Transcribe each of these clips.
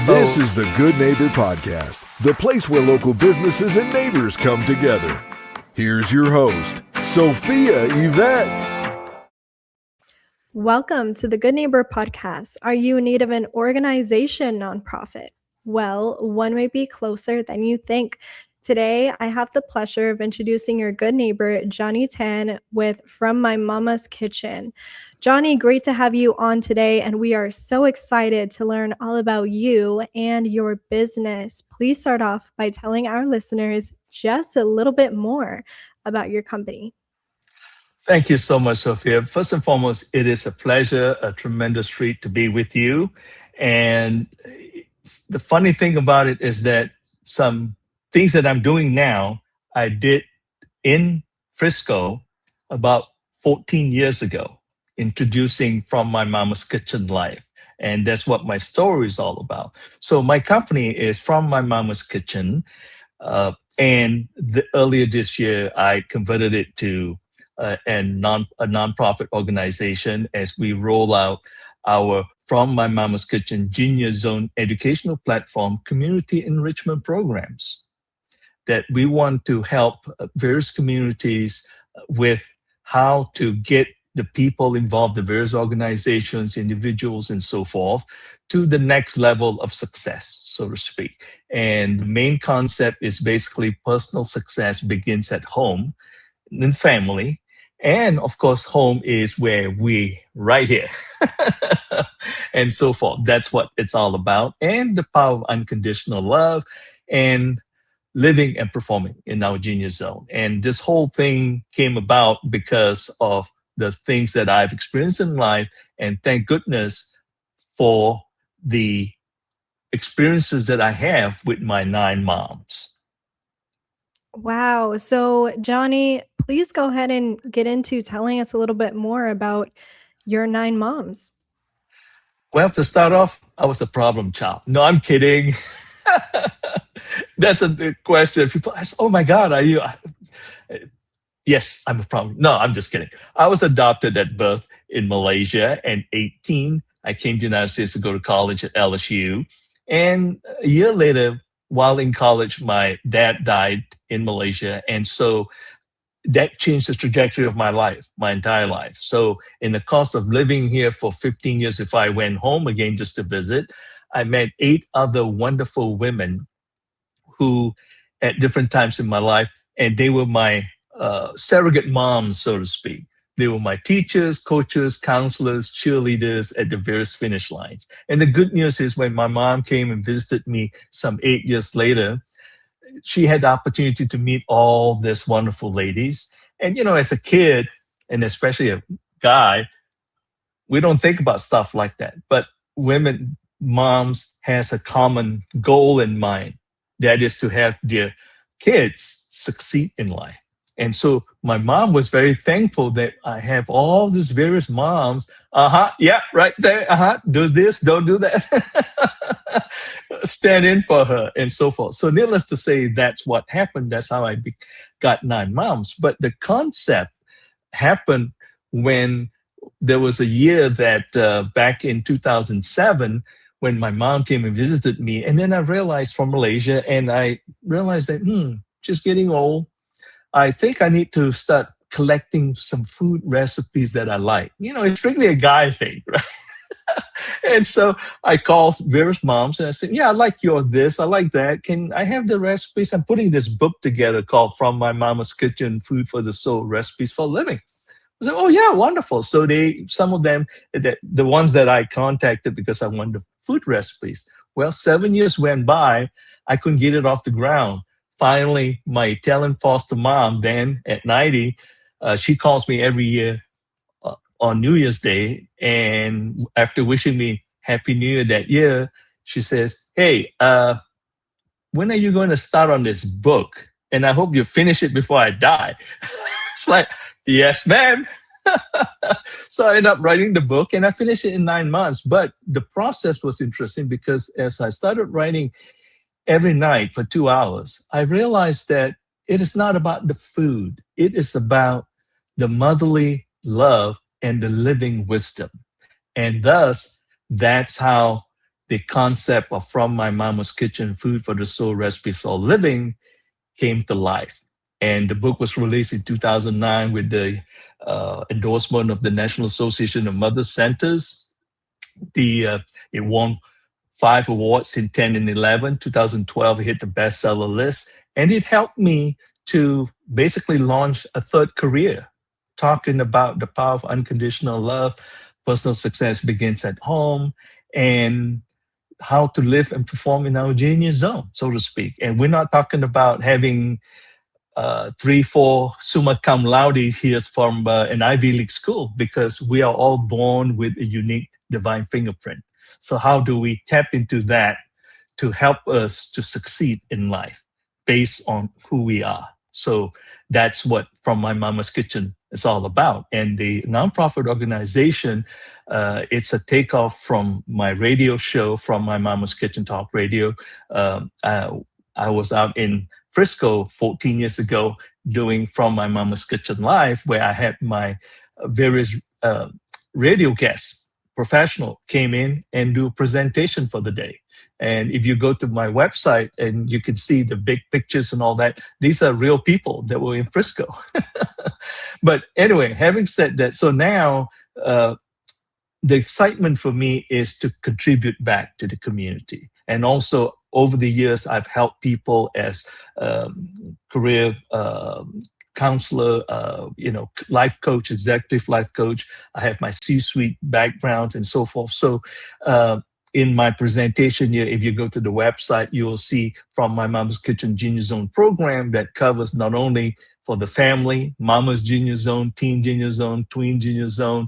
This is the Good Neighbor Podcast, the place where local businesses and neighbors come together. Here's your host, Sophia Yvette. Welcome to the Good Neighbor Podcast. Are you in need of an organization nonprofit? Well, one may be closer than you think. Today, I have the pleasure of introducing your good neighbor, Johnny Tan, with From My Mama's Kitchen. Johnny, great to have you on today, and we are so excited to learn all about you and your business. Please start off by telling our listeners just a little bit more about your company. Thank you so much, Sophia. First and foremost, it is a pleasure, a tremendous treat to be with you. And the funny thing about it is that some things that I'm doing now, I did in Frisco about 14 years ago, introducing From My Mama's Kitchen Life. And that's what my story is all about. So my company is From My Mama's Kitchen. Earlier this year, I converted it to a nonprofit organization as we roll out our From My Mama's Kitchen Junior Zone educational platform community enrichment programs that we want to help various communities with how to get the people involved, the various organizations, individuals, and so forth, to the next level of success, so to speak. And the main concept is basically personal success begins at home and family. And of course, home is where we right here and so forth. That's what it's all about. And the power of unconditional love and living and performing in our genius zone. And this whole thing came about because of the things that I've experienced in life. And thank goodness for the experiences that I have with my 9 moms. Wow. So, Johnny, please go ahead and get into telling us a little bit more about your 9 moms. Well, to start off, I was a problem child. No, I'm kidding. That's a big question. People ask, oh my God, are you? Yes, I'm a problem. No, I'm just kidding. I was adopted at birth in Malaysia, and 18, I came to the United States to go to college at LSU. And a year later, while in college, my dad died in Malaysia. And so that changed the trajectory of my life, my entire life. So in the course of living here for 15 years, if I went home again just to visit, I met 8 other wonderful women who at different times in my life, and they were my surrogate moms, so to speak. They were my teachers, coaches, counselors, cheerleaders at the various finish lines. And the good news is when my mom came and visited me some 8 years later, she had the opportunity to meet all these wonderful ladies. And, you know, as a kid, and especially a guy, we don't think about stuff like that. But women, moms has a common goal in mind. That is to have their kids succeed in life. And so my mom was very thankful that I have all these various moms. Yeah, right there. Do this, don't do that. Stand in for her and so forth. So needless to say, that's what happened. That's how I got 9 moms. But the concept happened when there was a year that back in 2007, when my mom came and visited me. And then I realized from Malaysia, and I realized that, just getting old, I think I need to start collecting some food recipes that I like. You know, it's strictly a guy thing, right? And so I called various moms and I said, yeah, I like your this, I like that. Can I have the recipes? I'm putting this book together called From My Mama's Kitchen, Food for the Soul, Recipes for Living. I said, oh yeah, wonderful. So some of them, the ones that I contacted because I wanted the food recipes. Well, 7 years went by, I couldn't get it off the ground. Finally, my Italian foster mom, then at 90, she calls me every year on New Year's Day. And after wishing me Happy New Year that year, she says, hey, when are you going to start on this book? And I hope you finish it before I die. It's like, yes, ma'am. So I ended up writing the book and I finished it in 9 months. But the process was interesting because as I started writing every night for 2 hours, I realized that it is not about the food. It is about the motherly love and the living wisdom. And thus, that's how the concept of From My Mama's Kitchen, Food for the Soul, Recipes for Living came to life. And the book was released in 2009 with the endorsement of the National Association of Mother Centers. It won 5 awards in 10 and 11. 2012, it hit the bestseller list. And it helped me to basically launch a third career, talking about the power of unconditional love. Personal success begins at home, and how to live and perform in our genius zone, so to speak. And we're not talking about having 3, 4 summa cum laude here from an Ivy League school, because we are all born with a unique divine fingerprint. So how do we tap into that to help us to succeed in life based on who we are? So that's what From My Mama's Kitchen is all about. And the nonprofit organization, it's a takeoff from my radio show, From My Mama's Kitchen Talk Radio. I was out in Frisco 14 years ago doing From My Mama's Kitchen Live, where I had my various radio guests, professional, came in and do a presentation for the day. And if you go to my website and you can see the big pictures and all that, these are real people that were in Frisco. But anyway, having said that, so now the excitement for me is to contribute back to the community. And also over the years, I've helped people as career counselor, life coach, executive life coach. I have my C-suite background and so forth. So in my presentation here, if you go to the website, you will see From My Mama's Kitchen Genius Zone program that covers not only for the family, Mama's Genius Zone, Teen Genius Zone, Tween Genius Zone,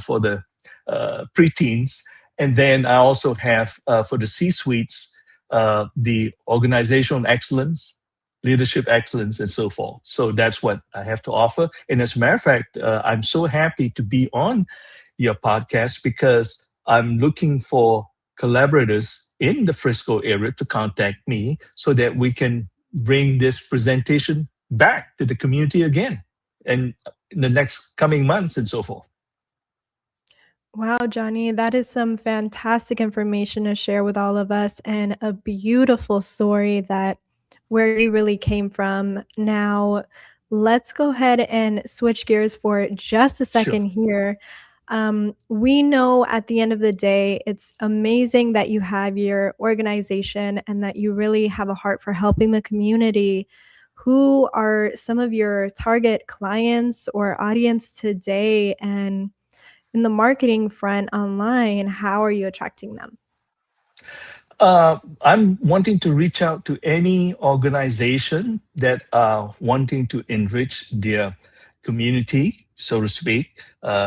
for the preteens. And then I also have for the C-suites, the organizational excellence, leadership excellence, and so forth. So that's what I have to offer. And as a matter of fact, I'm so happy to be on your podcast, because I'm looking for collaborators in the Frisco area to contact me so that we can bring this presentation back to the community again and in the next coming months and so forth. Wow, Johnny, that is some fantastic information to share with all of us, and a beautiful story that where you really came from. Now, let's go ahead and switch gears for just a second here. We know at the end of the day, it's amazing that you have your organization and that you really have a heart for helping the community. Who are some of your target clients or audience today? And in the marketing front online, how are you attracting them? I'm wanting to reach out to any organization that are wanting to enrich their community, so to speak.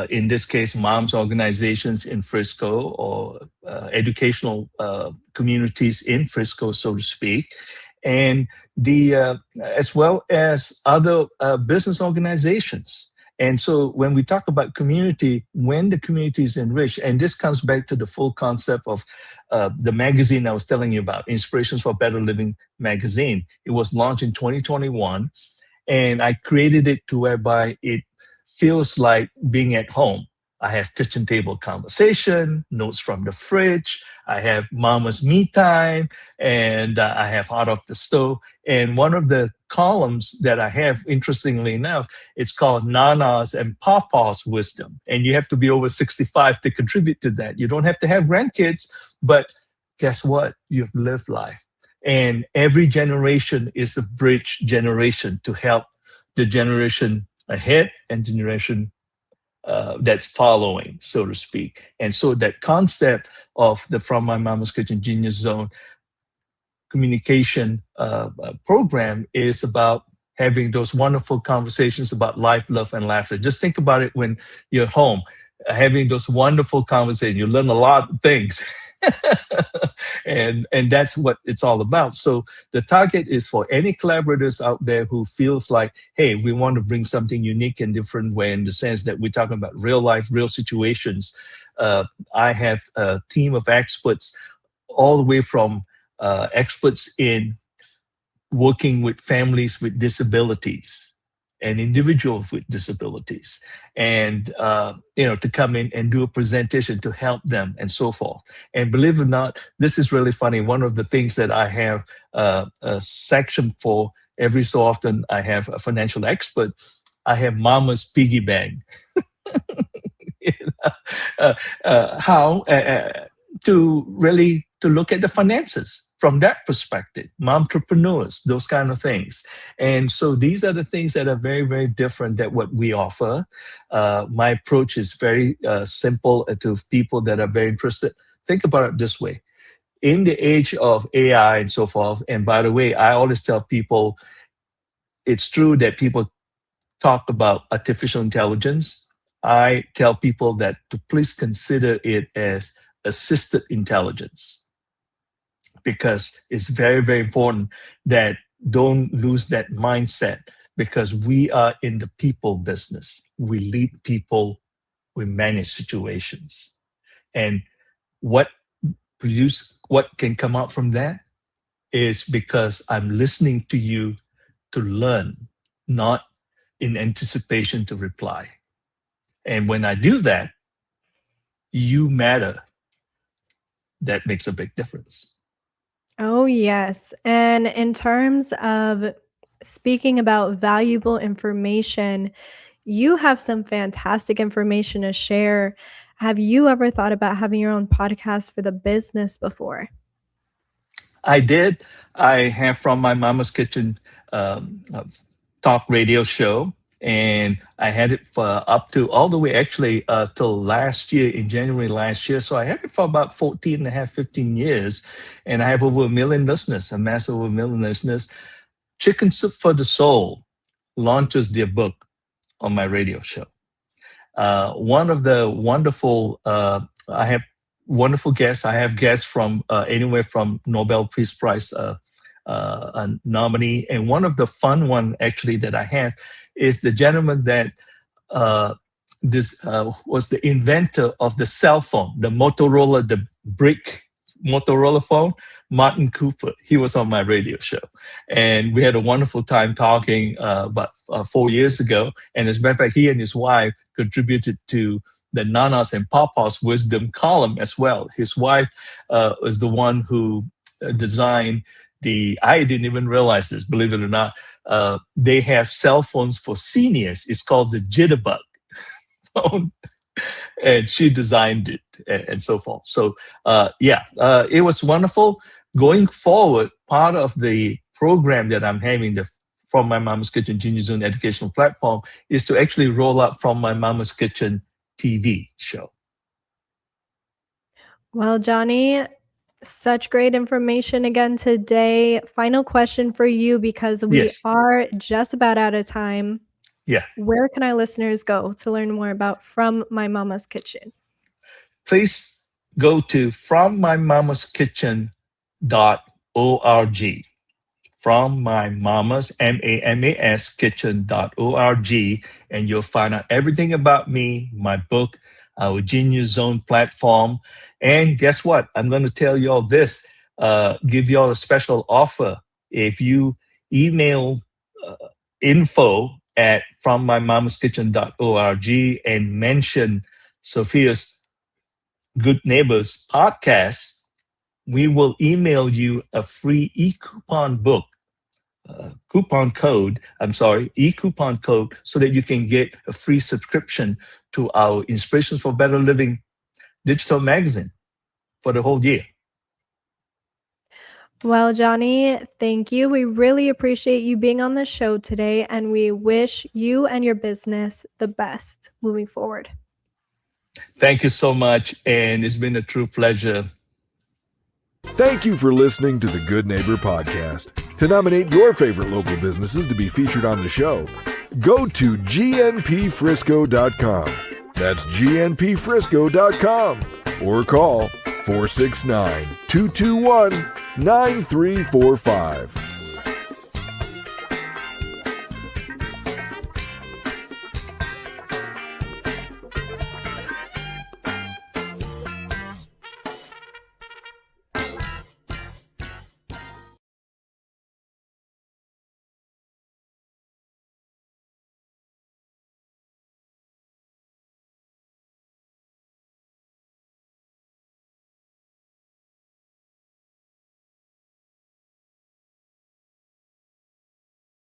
In this case, moms organizations in Frisco, or educational communities in Frisco, so to speak, and the as well as other business organizations. And so when we talk about community, when the community is enriched, and this comes back to the full concept of the magazine I was telling you about, Inspirations for Better Living magazine. It was launched in 2021, and I created it to whereby it feels like being at home. I have kitchen table conversation, notes from the fridge. I have mama's me time, and I have hot off the stove. And one of the columns that I have, interestingly enough, it's called Nana's and Papa's Wisdom. And you have to be over 65 to contribute to that. You don't have to have grandkids, but guess what? You've lived life. And every generation is a bridge generation to help the generation ahead and generation that's following, so to speak. And so that concept of the From My Mama's Kitchen Genius Zone communication program is about having those wonderful conversations about life, love, and laughter. Just think about it when you're home, having those wonderful conversations. You learn a lot of things. and that's what it's all about. So the target is for any collaborators out there who feels like, hey, we want to bring something unique and different way, in the sense that we're talking about real life, real situations. I have a team of experts, all the way from experts in working with families with disabilities, and individuals with disabilities, and to come in and do a presentation to help them and so forth. And believe it or not, this is really funny. One of the things that I have a section for every so often, I have a financial expert. I have Mama's piggy bank. How to really to look at the finances from that perspective, entrepreneurs, those kind of things. And so these are the things that are very, very different than what we offer. My approach is very simple to people that are very interested. Think about it this way. In the age of AI and so forth, and by the way, I always tell people, it's true that people talk about artificial intelligence. I tell people that to please consider it as assisted intelligence, because it's very, very important that don't lose that mindset, because we are in the people business. We lead people, we manage situations. And what can come out from that is because I'm listening to you to learn, not in anticipation to reply. And when I do that, you matter. That makes a big difference. Oh, yes. And in terms of speaking about valuable information, you have some fantastic information to share. Have you ever thought about having your own podcast for the business before? I did. I have From My Mama's Kitchen talk radio show. And I had it for up to all the way actually till last year, in January last year. So I had it for about 14 and a half, 15 years. And I have over 1 million listeners, amassed over 1 million listeners. Chicken Soup for the Soul launches their book on my radio show. One of the wonderful, I have wonderful guests. I have guests from anywhere from Nobel Peace Prize nominee. And one of the fun one actually that I have is the gentleman that was the inventor of the cell phone, the Motorola, the brick Motorola phone, Martin Cooper. He was on my radio show. And we had a wonderful time talking about 4 years ago. And as a matter of fact, he and his wife contributed to the Nanas and Papa's Wisdom column as well. His wife was the one who designed I didn't even realize this, believe it or not. They have cell phones for seniors. It's called the Jitterbug phone. And she designed it and so forth. So, it was wonderful. Going forward, part of the program that I'm having, the From My Mama's Kitchen Junior Zone educational platform, is to actually roll out From My Mama's Kitchen TV show. Well, Johnny, such great information again today. Final question for you, because we are just about out of time. Yeah. Where can our listeners go to learn more about From My Mama's Kitchen? Please go to FromMyMamasKitchen.org. From My Mama's, MAMAS Kitchen.org, and you'll find out everything about me, my book, our Genius Zone platform. And guess what? I'm going to tell you all this, give you all a special offer. If you email info at FromMyMamasKitchen.org and mention Sophia's Good Neighbors podcast, we will email you a free e-coupon book, e-coupon code, so that you can get a free subscription to our Inspirations for Better Living digital magazine for the whole year. Well, Johnny, thank you. We really appreciate you being on the show today, and we wish you and your business the best moving forward. Thank you so much, and it's been a true pleasure. Thank you for listening to the Good Neighbor Podcast. To nominate your favorite local businesses to be featured on the show, go to gnpfrisco.com. That's gnpfrisco.com, or call 469-221-9345.